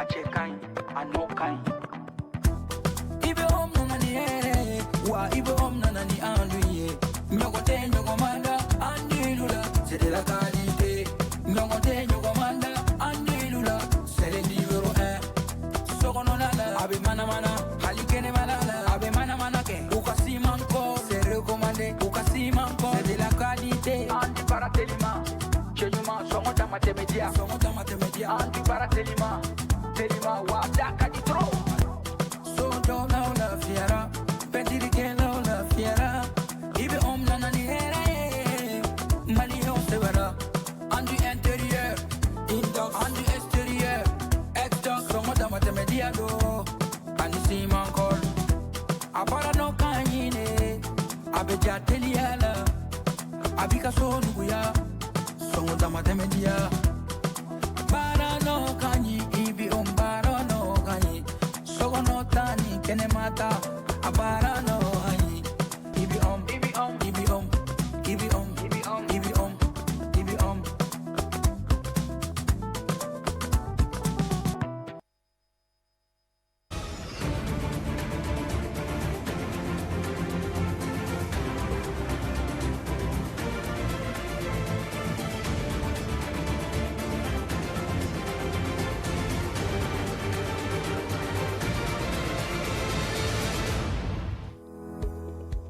Ache kain, ano kain. Ibe om nanani wa ibe om nanani anduye. Nyogote nyogomanda andilula, c'est de la qualité. Nyogote nyogomanda andilula, c'est le numéro 1. Sogononala, abe mana mana, halikene malala, abe mana mana ke. Ukasi manko, c'est recommandé. Ukasi manko, c'est de la qualité. Andi baratelima, chenyuma songo matemedia, Andi baratelima, telima wa daka di tro. So don't know la fiera, petiri que no la fiera. Ibe om nanani here, mali on se verra. Andu intérieur, indox, andu extérieur, exdox, songo matemedia do. Ani si mankol, apara no kanyine, abeja teliala, abika so nuya, songo matemedia. Bara no kanyi, ibi bara no kanyi. Sogo no tani, kene mata, abara no kanyi. Ibi ibi ibi ibi ibi ibi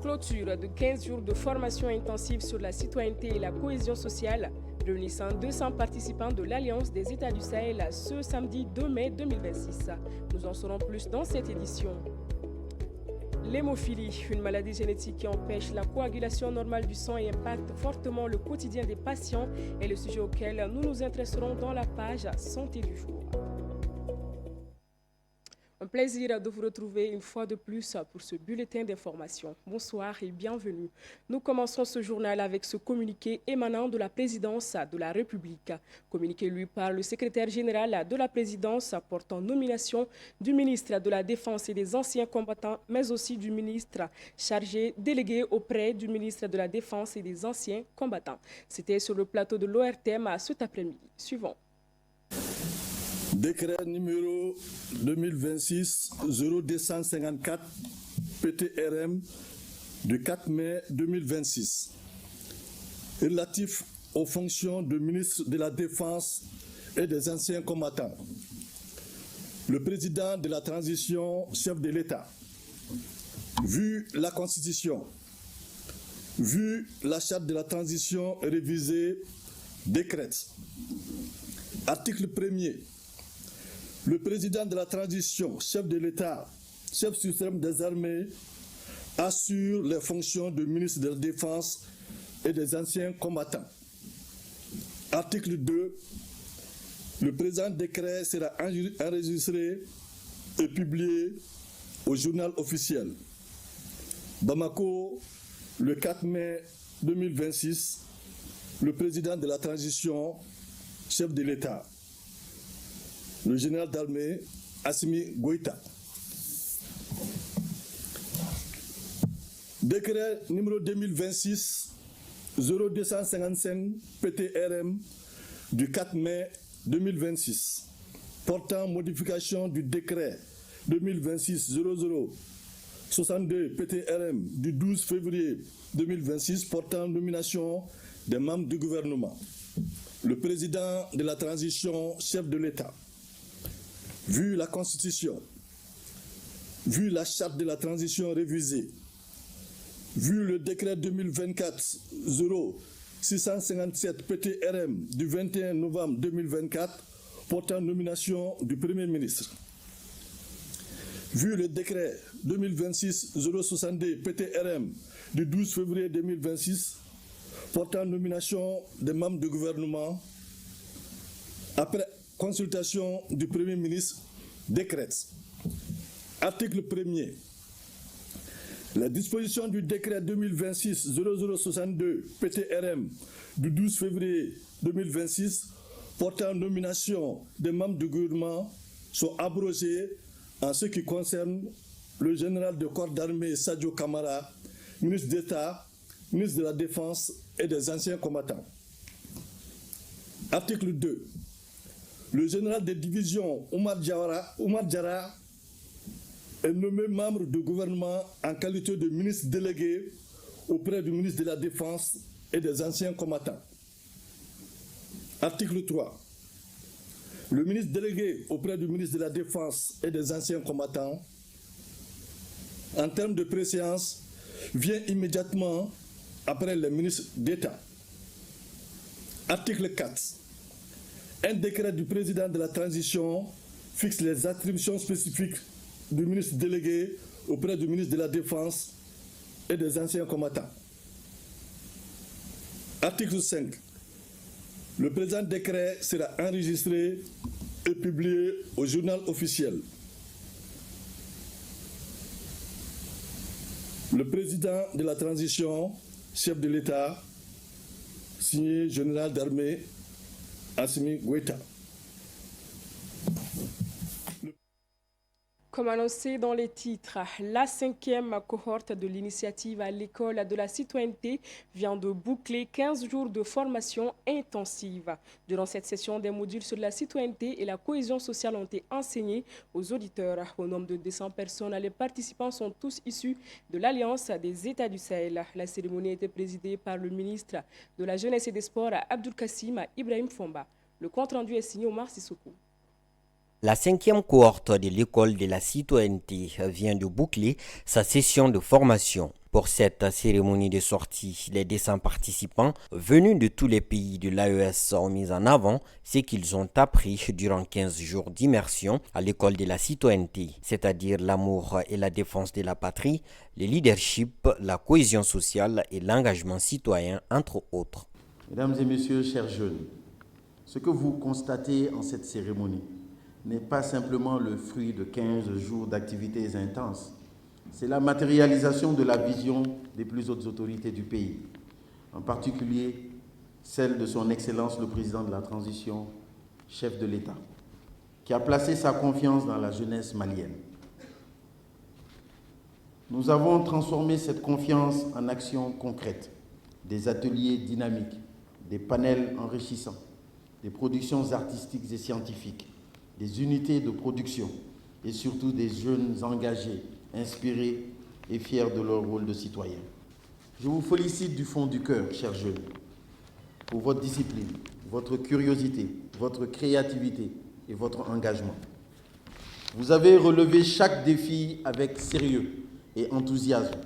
Clôture de 15 jours de formation intensive sur la citoyenneté et la cohésion sociale, réunissant 200 participants de l'Alliance des États du Sahel ce samedi 2 mai 2026. Nous en saurons plus dans cette édition. L'hémophilie, une maladie génétique qui empêche la coagulation normale du sang et impacte fortement le quotidien des patients, est le sujet auquel nous nous intéresserons dans la page Santé du jour. Un plaisir de vous retrouver une fois de plus pour ce bulletin d'information. Bonsoir et bienvenue. Nous commençons ce journal avec ce communiqué émanant de la présidence de la République. Communiqué lui par le secrétaire général de la présidence portant nomination du ministre de la Défense et des anciens combattants, mais aussi du ministre chargé délégué auprès du ministre de la Défense et des anciens combattants. C'était sur le plateau de l'ORTM cet après-midi. Suivant. Décret numéro 2026-0254 PTRM du 4 mai 2026 relatif aux fonctions de ministre de la Défense et des anciens combattants. Le président de la transition, chef de l'État, vu la Constitution, vu la charte de la transition révisée, décrète. Article 1er. Le président de la transition, chef de l'État, chef suprême des armées, assure les fonctions de ministre de la Défense et des anciens combattants. Article 2. Le présent décret sera enregistré et publié au journal officiel. Bamako, le 4 mai 2026, le président de la transition, chef de l'État, le général d'armée Assimi Goïta. Décret numéro 2026-0255 PTRM du 4 mai 2026 portant modification du décret 2026-0062 PTRM du 12 février 2026 portant nomination des membres du gouvernement. Le président de la transition, chef de l'État, vu la Constitution, vu la charte de la transition révisée, vu le décret 2024-0657 PTRM du 21 novembre 2024 portant nomination du Premier ministre, vu le décret 2026-062 PTRM du 12 février 2026 portant nomination des membres du gouvernement, après consultation du Premier ministre, décrète. Article 1er. La disposition du décret 2026-0062 PTRM du 12 février 2026 portant nomination des membres du gouvernement sont abrogées en ce qui concerne le général de corps d'armée Sadio Kamara, ministre d'État, ministre de la Défense et des anciens combattants. Article 2. Le général de division Oumar Diarra est nommé membre du gouvernement en qualité de ministre délégué auprès du ministre de la Défense et des anciens combattants. Article 3. Le ministre délégué auprès du ministre de la Défense et des anciens combattants, en termes de préséance, vient immédiatement après les ministres d'État. Article 4. Un décret du président de la transition fixe les attributions spécifiques du ministre délégué auprès du ministre de la Défense et des anciens combattants. Article 5. Le présent décret sera enregistré et publié au journal officiel. Le président de la transition, chef de l'État, signé général d'armée Assimi Goïta. Comme annoncé dans les titres, la 5e cohorte de l'initiative à l'école de la citoyenneté vient de boucler 15 jours de formation intensive. Durant cette session, des modules sur la citoyenneté et la cohésion sociale ont été enseignés aux auditeurs. Au nombre de 200 personnes, les participants sont tous issus de l'Alliance des États du Sahel. La cérémonie a été présidée par le ministre de la Jeunesse et des Sports, Abdoul Kassim Ibrahim Fomba. Le compte-rendu est signé Omar Sissoko. La 5e cohorte de l'école de la citoyenneté vient de boucler sa session de formation. Pour cette cérémonie de sortie, les 200 participants venus de tous les pays de l'AES ont mis en avant ce qu'ils ont appris durant 15 jours d'immersion à l'école de la citoyenneté, c'est-à-dire l'amour et la défense de la patrie, le leadership, la cohésion sociale et l'engagement citoyen, entre autres. Mesdames et messieurs, chers jeunes, ce que vous constatez en cette cérémonie n'est pas simplement le fruit de 15 jours d'activités intenses. C'est la matérialisation de la vision des plus hautes autorités du pays, en particulier celle de son Excellence le Président de la Transition, chef de l'État, qui a placé sa confiance dans la jeunesse malienne. Nous avons transformé cette confiance en actions concrètes, des ateliers dynamiques, des panels enrichissants, des productions artistiques et scientifiques, des unités de production et surtout des jeunes engagés, inspirés et fiers de leur rôle de citoyens. Je vous félicite du fond du cœur, chers jeunes, pour votre discipline, votre curiosité, votre créativité et votre engagement. Vous avez relevé chaque défi avec sérieux et enthousiasme.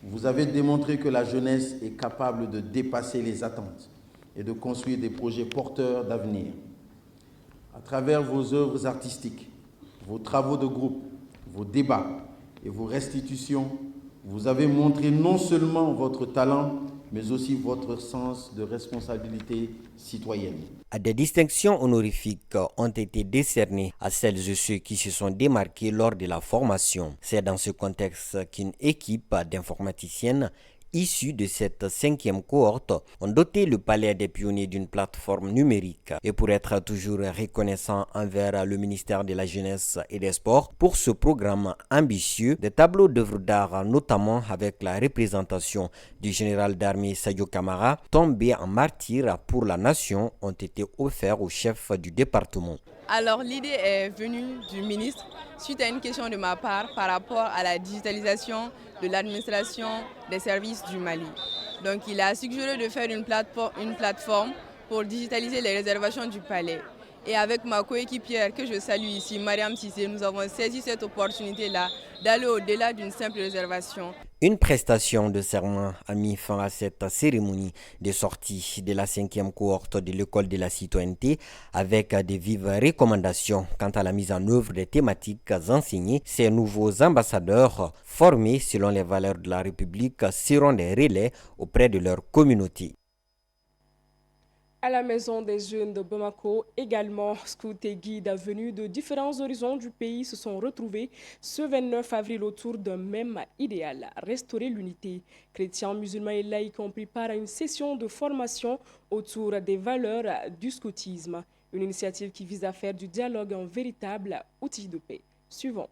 Vous avez démontré que la jeunesse est capable de dépasser les attentes et de construire des projets porteurs d'avenir. À travers vos œuvres artistiques, vos travaux de groupe, vos débats et vos restitutions, vous avez montré non seulement votre talent, mais aussi votre sens de responsabilité citoyenne. Des distinctions honorifiques ont été décernées à celles et ceux qui se sont démarqués lors de la formation. C'est dans ce contexte qu'une équipe d'informaticiennes issus de cette 5e cohorte ont doté le Palais des Pionniers d'une plateforme numérique. Et pour être toujours reconnaissant envers le ministère de la Jeunesse et des Sports pour ce programme ambitieux, des tableaux d'œuvres d'art, notamment avec la représentation du général d'armée Sadio Kamara, tombé en martyr pour la nation, ont été offerts au chef du département. Alors l'idée est venue du ministre suite à une question de ma part par rapport à la digitalisation de l'administration des services du Mali. Donc il a suggéré de faire une plateforme pour digitaliser les réservations du palais. Et avec ma coéquipière que je salue ici, Mariam Sissé, nous avons saisi cette opportunité-là d'aller au-delà d'une simple réservation. Une prestation de serment a mis fin à cette cérémonie de sortie de la 5e cohorte de l'école de la citoyenneté avec des vives recommandations quant à la mise en œuvre des thématiques enseignées. Ces nouveaux ambassadeurs formés selon les valeurs de la République seront des relais auprès de leur communauté. À la Maison des Jeunes de Bamako, également, scouts et guides venus de différents horizons du pays se sont retrouvés ce 29 avril autour d'un même idéal, restaurer l'unité. Chrétiens, musulmans et laïcs ont pris part à une session de formation autour des valeurs du scoutisme. Une initiative qui vise à faire du dialogue un véritable outil de paix. Suivant.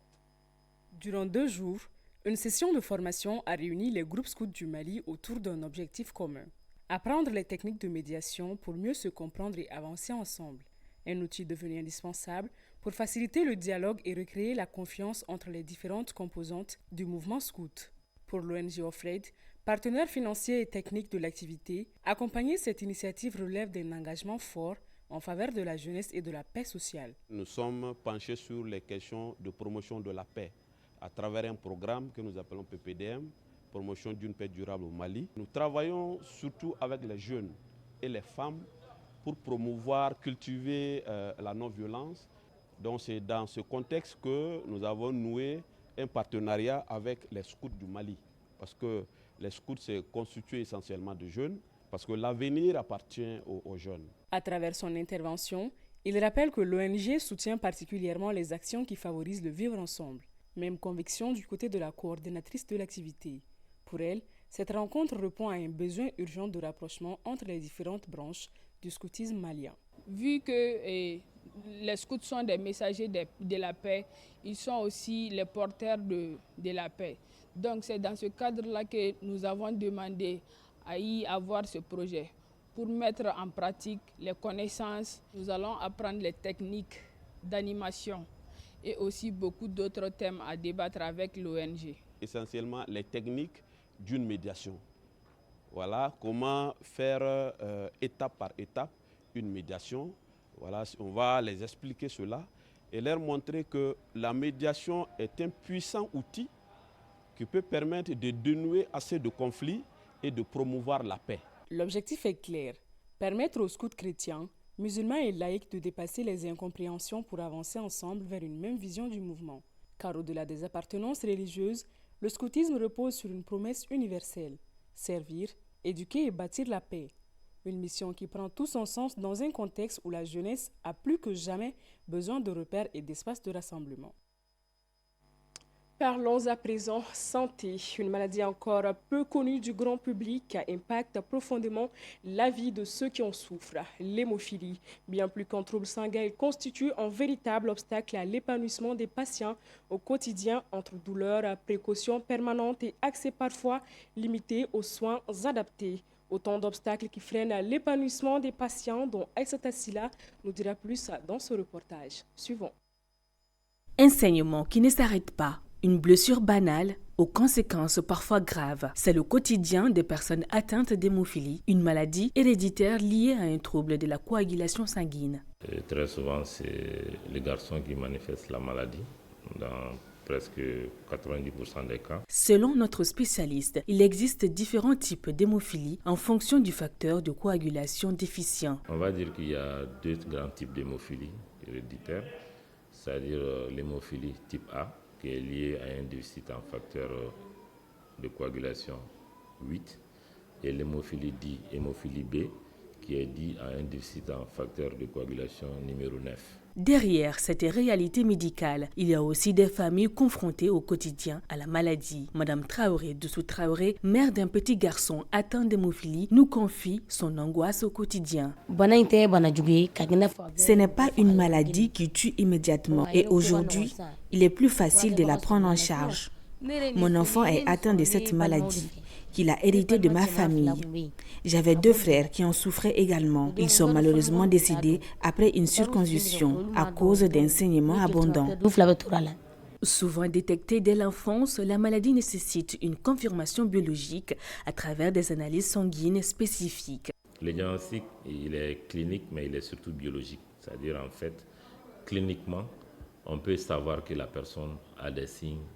Durant 2 jours, une session de formation a réuni les groupes scouts du Mali autour d'un objectif commun. Apprendre les techniques de médiation pour mieux se comprendre et avancer ensemble. un outil devenu indispensable pour faciliter le dialogue et recréer la confiance entre les différentes composantes du mouvement scout. Pour l'ONG Offred, partenaire financier et technique de l'activité, accompagner cette initiative relève d'un engagement fort en faveur de la jeunesse et de la paix sociale. Nous sommes penchés sur les questions de promotion de la paix à travers un programme que nous appelons PPDM, promotion d'une paix durable au Mali. Nous travaillons surtout avec les jeunes et les femmes pour promouvoir, cultiver la non-violence. Donc c'est dans ce contexte que nous avons noué un partenariat avec les scouts du Mali. Parce que les scouts se constituent essentiellement de jeunes, parce que l'avenir appartient aux jeunes. À travers son intervention, il rappelle que l'ONG soutient particulièrement les actions qui favorisent le vivre ensemble. Même conviction du côté de la coordinatrice de l'activité. Pour elle, cette rencontre répond à un besoin urgent de rapprochement entre les différentes branches du scoutisme malien. Vu que les scouts sont des messagers de la paix, ils sont aussi les porteurs de la paix. Donc c'est dans ce cadre-là que nous avons demandé à y avoir ce projet. Pour mettre en pratique les connaissances, nous allons apprendre les techniques d'animation et aussi beaucoup d'autres thèmes à débattre avec l'ONG. Essentiellement les techniques d'une médiation. Voilà comment faire étape par étape une médiation. Voilà, on va les expliquer cela et leur montrer que la médiation est un puissant outil qui peut permettre de dénouer assez de conflits et de promouvoir la paix. L'objectif est clair, permettre aux scouts chrétiens, musulmans et laïcs de dépasser les incompréhensions pour avancer ensemble vers une même vision du mouvement. Car au-delà des appartenances religieuses, le scoutisme repose sur une promesse universelle, servir, éduquer et bâtir la paix. Une mission qui prend tout son sens dans un contexte où la jeunesse a plus que jamais besoin de repères et d'espaces de rassemblement. Parlons à présent santé. Une maladie encore peu connue du grand public impacte profondément la vie de ceux qui en souffrent. L'hémophilie, bien plus qu'un trouble sanguin, elle constitue un véritable obstacle à l'épanouissement des patients au quotidien entre douleurs, précautions permanentes et accès parfois limité aux soins adaptés. Autant d'obstacles qui freinent l'épanouissement des patients dont Aïssata Silla nous dira plus dans ce reportage. Suivons. Un saignement qui ne s'arrête pas. Une blessure banale aux conséquences parfois graves. C'est le quotidien des personnes atteintes d'hémophilie, une maladie héréditaire liée à un trouble de la coagulation sanguine. Et très souvent, c'est les garçons qui manifestent la maladie dans presque 90% des cas. Selon notre spécialiste, il existe différents types d'hémophilie en fonction du facteur de coagulation déficient. On va dire qu'il y a deux grands types d'hémophilie héréditaire, c'est-à-dire l'hémophilie type A, qui est lié à un déficit en facteur de coagulation 8, et l'hémophilie dit hémophilie B, qui est due à un déficit en facteur de coagulation numéro 9. Derrière cette réalité médicale, il y a aussi des familles confrontées au quotidien à la maladie. Madame Traoré Doussou Traoré, mère d'un petit garçon atteint d'hémophilie, nous confie son angoisse au quotidien. Ce n'est pas une maladie qui tue immédiatement et aujourd'hui, il est plus facile de la prendre en charge. Mon enfant est atteint de cette maladie qu'il a hérité de ma famille. J'avais 2 frères qui en souffraient également. Ils sont malheureusement décédés après une circoncision à cause d'un saignement abondant. Souvent détectée dès l'enfance, la maladie nécessite une confirmation biologique à travers des analyses sanguines spécifiques. Le diagnostic, il est clinique, mais il est surtout biologique. C'est-à-dire, en fait, cliniquement, on peut savoir que la personne a des signes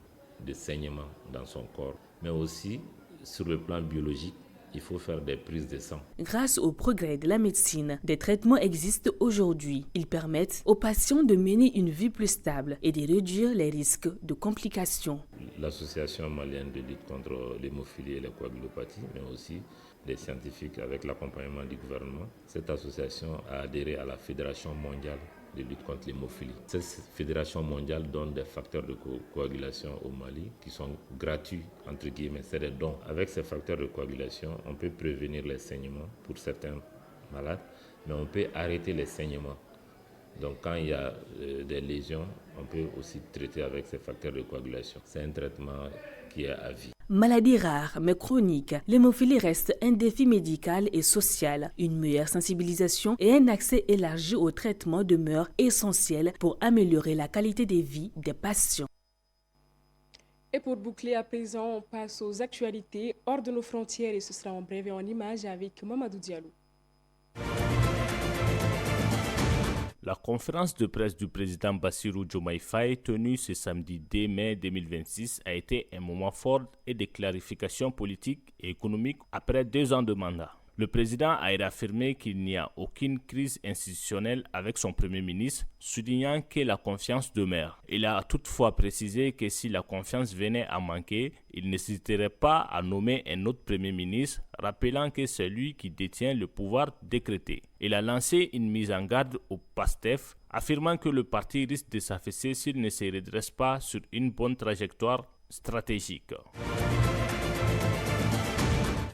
de saignement dans son corps, mais aussi, sur le plan biologique, il faut faire des prises de sang. Grâce au progrès de la médecine, des traitements existent aujourd'hui. Ils permettent aux patients de mener une vie plus stable et de réduire les risques de complications. L'Association malienne de lutte contre l'hémophilie et la coagulopathie, mais aussi des scientifiques avec l'accompagnement du gouvernement, cette association a adhéré à la Fédération mondiale de lutte contre l'hémophilie. Cette fédération mondiale donne des facteurs de coagulation au Mali qui sont gratuits, entre guillemets, c'est des dons. Avec ces facteurs de coagulation, on peut prévenir les saignements pour certains malades, mais on peut arrêter les saignements Donc quand il y a des lésions, on peut aussi traiter avec ces facteurs de coagulation. C'est un traitement qui est à vie. Maladie rare mais chronique, l'hémophilie reste un défi médical et social. Une meilleure sensibilisation et un accès élargi au traitement demeurent essentiels pour améliorer la qualité de vie des patients. Et pour boucler à présent, on passe aux actualités hors de nos frontières et ce sera en bref et en images avec Mamadou Diallo. La conférence de presse du président Bassirou Diomaye Faye tenue ce samedi 2 mai 2026 a été un moment fort et de clarification politique et économique après 2 ans de mandat. Le président a réaffirmé qu'il n'y a aucune crise institutionnelle avec son premier ministre, soulignant que la confiance demeure. Il a toutefois précisé que si la confiance venait à manquer, il n'hésiterait pas à nommer un autre premier ministre, rappelant que c'est lui qui détient le pouvoir décrété. Il a lancé une mise en garde au PASTEF, affirmant que le parti risque de s'affaisser s'il ne se redresse pas sur une bonne trajectoire stratégique.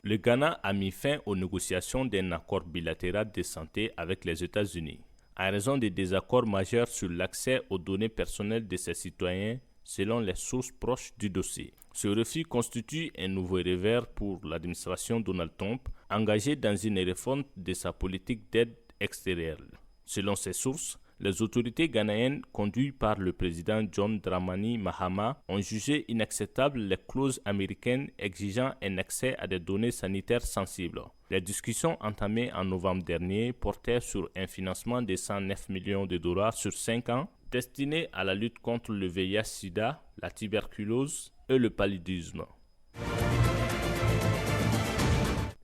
Le Ghana a mis fin aux négociations d'un accord bilatéral de santé avec les États-Unis, en raison des désaccords majeurs sur l'accès aux données personnelles de ses citoyens, selon les sources proches du dossier. Ce refus constitue un nouveau revers pour l'administration Donald Trump, engagée dans une réforme de sa politique d'aide extérieure. Selon ces sources, les autorités ghanéennes conduites par le président John Dramani Mahama ont jugé inacceptables les clauses américaines exigeant un accès à des données sanitaires sensibles. Les discussions entamées en novembre dernier portaient sur un financement de 109 millions de dollars sur 5 ans destiné à la lutte contre le VIH-Sida, la tuberculose et le paludisme.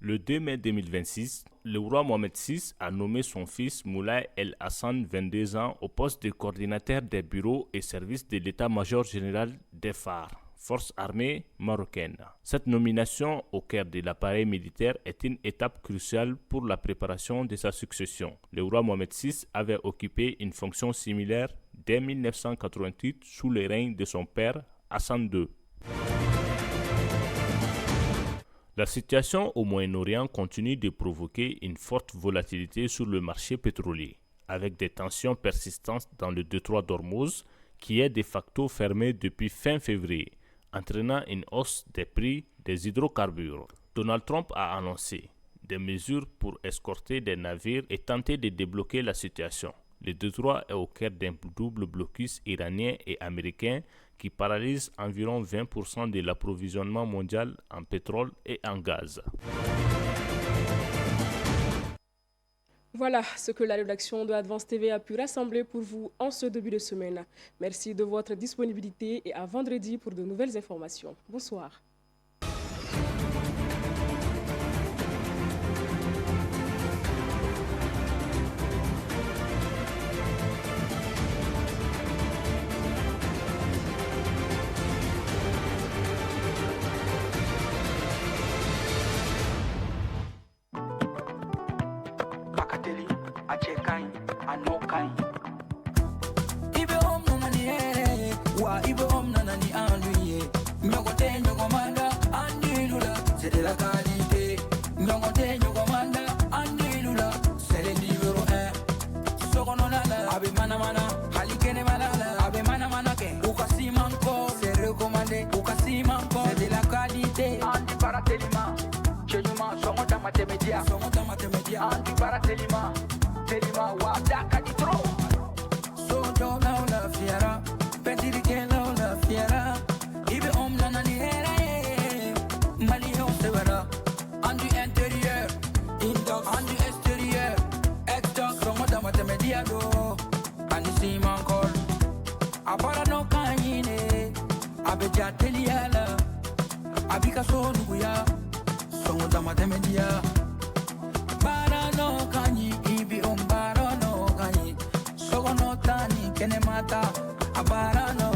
Le 2 mai 2026, le roi Mohamed VI a nommé son fils Moulay El Hassan, 22 ans, au poste de coordinateur des bureaux et services de l'état-major général des phares, forces armées marocaines. Cette nomination au cœur de l'appareil militaire est une étape cruciale pour la préparation de sa succession. Le roi Mohamed VI avait occupé une fonction similaire dès 1988 sous le règne de son père Hassan II. La situation au Moyen-Orient continue de provoquer une forte volatilité sur le marché pétrolier, avec des tensions persistantes dans le détroit d'Ormuz, qui est de facto fermé depuis fin février, entraînant une hausse des prix des hydrocarbures. Donald Trump a annoncé des mesures pour escorter des navires et tenter de débloquer la situation. Le détroit est au cœur d'un double blocus iranien et américain qui paralyse environ 20% de l'approvisionnement mondial en pétrole et en gaz. Voilà ce que la rédaction de Advance TV a pu rassembler pour vous en ce début de semaine. Merci de votre disponibilité et à vendredi pour de nouvelles informations. Bonsoir. Sogono tani kene mata abara no